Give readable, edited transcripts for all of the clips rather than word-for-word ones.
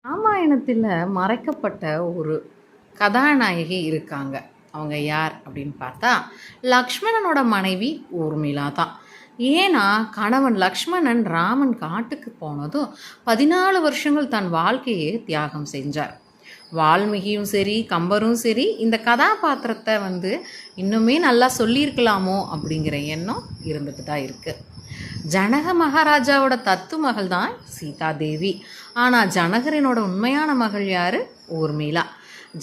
ராமாயணத்தில் மறைக்கப்பட்ட ஒரு கதாநாயகி இருக்காங்க. அவங்க யார் அப்படின்னு பார்த்தா லக்ஷ்மணனோட மனைவி ஊர்மிளா தான். ஏன்னா கணவன் லக்ஷ்மணன் ராமன் காட்டுக்கு போனதும் 14 வருஷங்கள் தன் வாழ்க்கையை தியாகம் செஞ்சார். வால்மீகியும் சரி கம்பரும் சரி இந்த கதாபாத்திரத்தை இன்னுமே நல்லா சொல்லியிருக்கலாமோ அப்படிங்கிற எண்ணம் இருந்துட்டு தான் இருக்குது. ஜனக மகாராஜாவோட தத்து மகள் தான் சீதா தேவி. ஆனால் ஜனகரினோட உண்மையான மகள் யார்? ஊர்மிளா.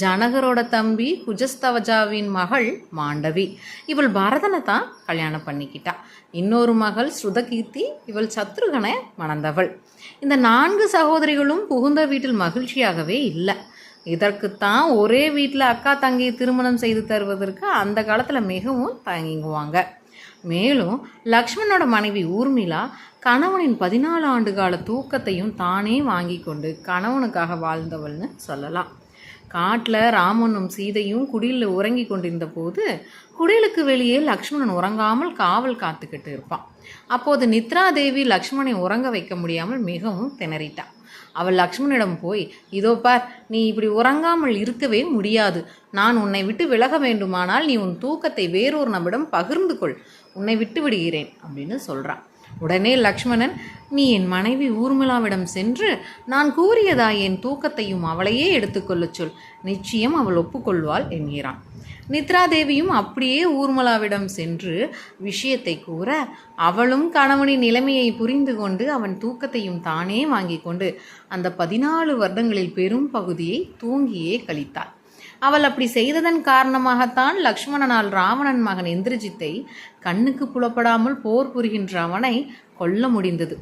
ஜனகரோட தம்பி குஜஸ்தவஜாவின் மகள் மாண்டவி. இவள் பரதனை தான் கல்யாணம் பண்ணிக்கிட்டா. இன்னொரு மகள் ஸ்ருதகீர்த்தி. இவள் சத்ருகனை மணந்தவள். இந்த 4 சகோதரிகளும் புகுந்த வீட்டில் மகிழ்ச்சியாகவே இல்லை. இதற்குத்தான் ஒரே வீட்டில் அக்கா தங்கையை திருமணம் செய்து தருவதற்கு அந்த காலத்தில் மிகவும் தயங்குவாங்க. மேலும் லக்ஷ்மணனோட மனைவி ஊர்மிளா கணவனின் 14 ஆண்டு கால தூக்கத்தையும் தானே வாங்கி கொண்டு கணவனுக்காக வாழ்ந்தவள்னு சொல்லலாம். காட்டில் ராமனும் சீதையும் குடிலில் உறங்கி கொண்டிருந்த போது குடிலுக்கு வெளியே லக்ஷ்மணன் உறங்காமல் காவல் காத்துக்கிட்டு இருப்பான். அப்போது நித்ரா தேவி லக்ஷ்மணனை உறங்க வைக்க முடியாமல் மிகவும் திணறிட்டான். அவள் லக்ஷ்மணிடம் போய், இதோ பார், நீ இப்படி உறங்காமல் இருக்கவே முடியாது. நான் உன்னை விட்டு விலக வேண்டுமானால் நீ உன் தூக்கத்தை வேறொரு நபரிடம் பகிர்ந்து கொள். உன்னை விட்டு விடுகிறேன் அப்படின்னு சொல்கிறான். உடனே லக்ஷ்மணன், நீ என் மனைவி ஊர்மிளாவிடம் சென்று நான் கூறியதா என் தூக்கத்தையும் அவளையே எடுத்துக்கொள்ள சொல். நிச்சயம் அவள் ஒப்புக்கொள்வாள் என்கிறான். நித்ரா தேவியும் அப்படியே ஊர்மிளாவிடம் சென்று விஷயத்தை கூற அவளும் கணவனின் நிலைமையை புரிந்து கொண்டு அவன் தூக்கத்தையும் தானே வாங்கி கொண்டு அந்த 14 வருடங்களில் பெரும் பகுதியை தூங்கியே கழித்தாள். அவள் அப்படி செய்ததன் காரணமாகத்தான் லக்ஷ்மணனால் ராவணன் மகன் இந்திரஜித்தை கண்ணுக்கு புலப்படாமல் போர் புரிகின்ற அவனை கொல்ல முடிந்தது.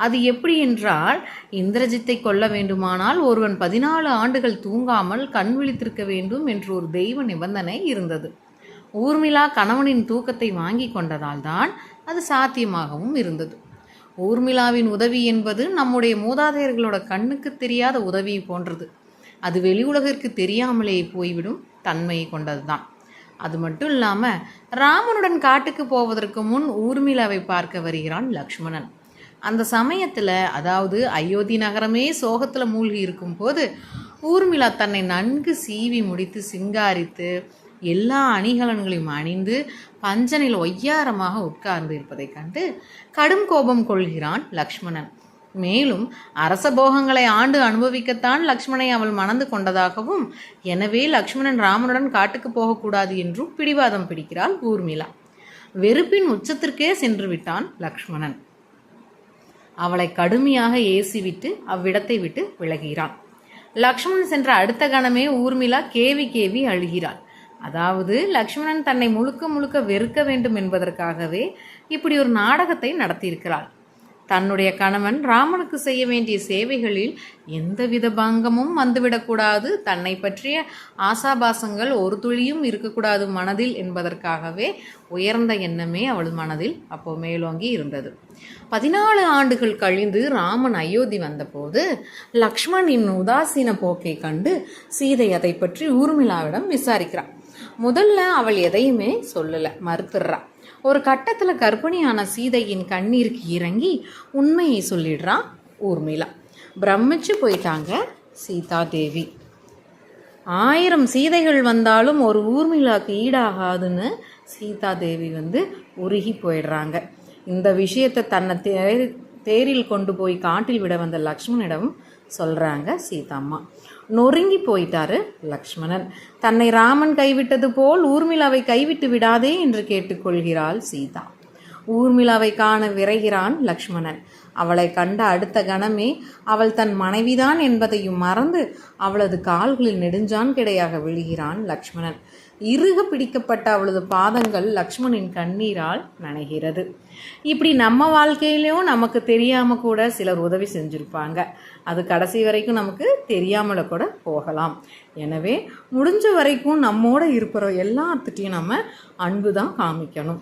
அது எப்படி என்றால், இந்திரஜித்தை கொல்ல வேண்டுமானால் ஒருவன் 14 ஆண்டுகள் தூங்காமல் கண் விழித்திருக்க வேண்டும் என்று ஒரு தெய்வ நிபந்தனை இருந்தது. ஊர்மிளா கணவனின் தூக்கத்தை வாங்கி கொண்டதால் தான் அது சாத்தியமாகவும் இருந்தது. ஊர்மிளாவின் உதவி என்பது நம்முடைய மூதாதையர்களோட கண்ணுக்கு தெரியாத உதவி போன்றது. அது வெளி உலகிற்கு தெரியாமலே போய்விடும் தன்மையை கொண்டது தான். அது மட்டும் இல்லாமல் ராமனுடன் காட்டுக்கு போவதற்கு முன் ஊர்மிளாவை பார்க்க வருகிறான் லக்ஷ்மணன். அந்த சமயத்தில், அதாவது அயோத்தி நகரமே சோகத்தில் மூழ்கி இருக்கும்போது ஊர்மிளா தன்னை நன்கு சீவி முடித்து சிங்காரித்து எல்லா அணிகலன்களையும் அணிந்து பஞ்சனில் ஒய்யாரமாக உட்கார்ந்து இருப்பதை கண்டு கடும் கோபம் கொள்கிறான் லக்ஷ்மணன். மேலும் அரச போகங்களை ஆண்டு அனுபவிக்கத்தான் லக்ஷ்மணனை அவள் மணந்து கொண்டதாகவும், எனவே லக்ஷ்மணன் ராமனுடன் காட்டுக்கு போகக்கூடாது என்றும் பிடிவாதம் பிடிக்கிறாள் ஊர்மிளா. வெறுப்பின் உச்சத்திற்கே சென்று விட்டான் லக்ஷ்மணன். அவளை கடுமையாக ஏசிவிட்டு அவ்விடத்தை விட்டு விலகிறான். லக்ஷ்மணன் சென்ற அடுத்த கணமே ஊர்மிளா கேவி கேவி அழுகிறாள். அதாவது லக்ஷ்மணன் தன்னை முழுக்க முழுக்க வெறுக்க வேண்டும் என்பதற்காகவே இப்படி ஒரு நாடகத்தை நடத்தியிருக்கிறாள். தன்னுடைய கணவன் ராமனுக்கு செய்ய வேண்டிய சேவைகளில் எந்தவித பங்கமும் வந்துவிடக்கூடாது, தன்னை பற்றிய ஆசாபாசங்கள் ஒரு துளியும் இருக்கக்கூடாது மனதில் என்பதற்காகவே உயர்ந்த எண்ணமே அவள் மனதில் அப்போ மேலோங்கி இருந்தது. 14 ஆண்டுகள் கழிந்து ராமன் அயோத்தி வந்தபோது லக்ஷ்மணின் உதாசீன போக்கை கண்டு சீதை அதை பற்றி ஊர்மிளாவிடம் விசாரிக்கிறாள். முதல்ல அவள் எதையுமே சொல்லலை, மறுத்துடுறா. ஒரு கட்டத்தில் கர்ப்பிணியான சீதையின் கண்ணீருக்கு இறங்கி உண்மையை சொல்லிடுறான் ஊர்மிளா. பிரமிச்சு போயிட்டாங்க சீதா தேவி. 1000 சீதைகள் வந்தாலும் ஒரு ஊர்மிளாக்கு ஈடாகாதுன்னு சீதா தேவி உருகி போயிடுறாங்க. இந்த விஷயத்தை தன்னை தேரில் கொண்டு போய் காட்டில் விட வந்த லக்ஷ்மணனிடம் சொல்கிறாங்க சீதாம்மா. நொறுங்கி போயிட்டாரு லக்ஷ்மணன். தன்னை ராமன் கைவிட்டது போல் ஊர்மிளாவை கைவிட்டு விடாதே என்று கேட்டுக்கொள்கிறாள் சீதா. ஊர்மிளாவை காண விரைகிறான் லக்ஷ்மணன். அவளை கண்ட அடுத்த கணமே அவள் தன் மனைவிதான் என்பதையும் மறந்து அவளது கால்களில் நெடுஞ்சான் கிடையாக விழுகிறான் லக்ஷ்மணன். இறுக பிடிக்கப்பட்ட அவளது பாதங்கள் லக்ஷ்மணின் கண்ணீரால் நனைகிறது. இப்படி நம்ம வாழ்க்கையிலையும் நமக்கு தெரியாமல் கூட சிலர் உதவி செஞ்சுருப்பாங்க. அது கடைசி வரைக்கும் நமக்கு தெரியாமல கூட போகலாம். எனவே முடிஞ்ச வரைக்கும் நம்மோட இருக்கிற எல்லாத்துட்டையும் நம்ம அன்பு தான் காமிக்கணும்.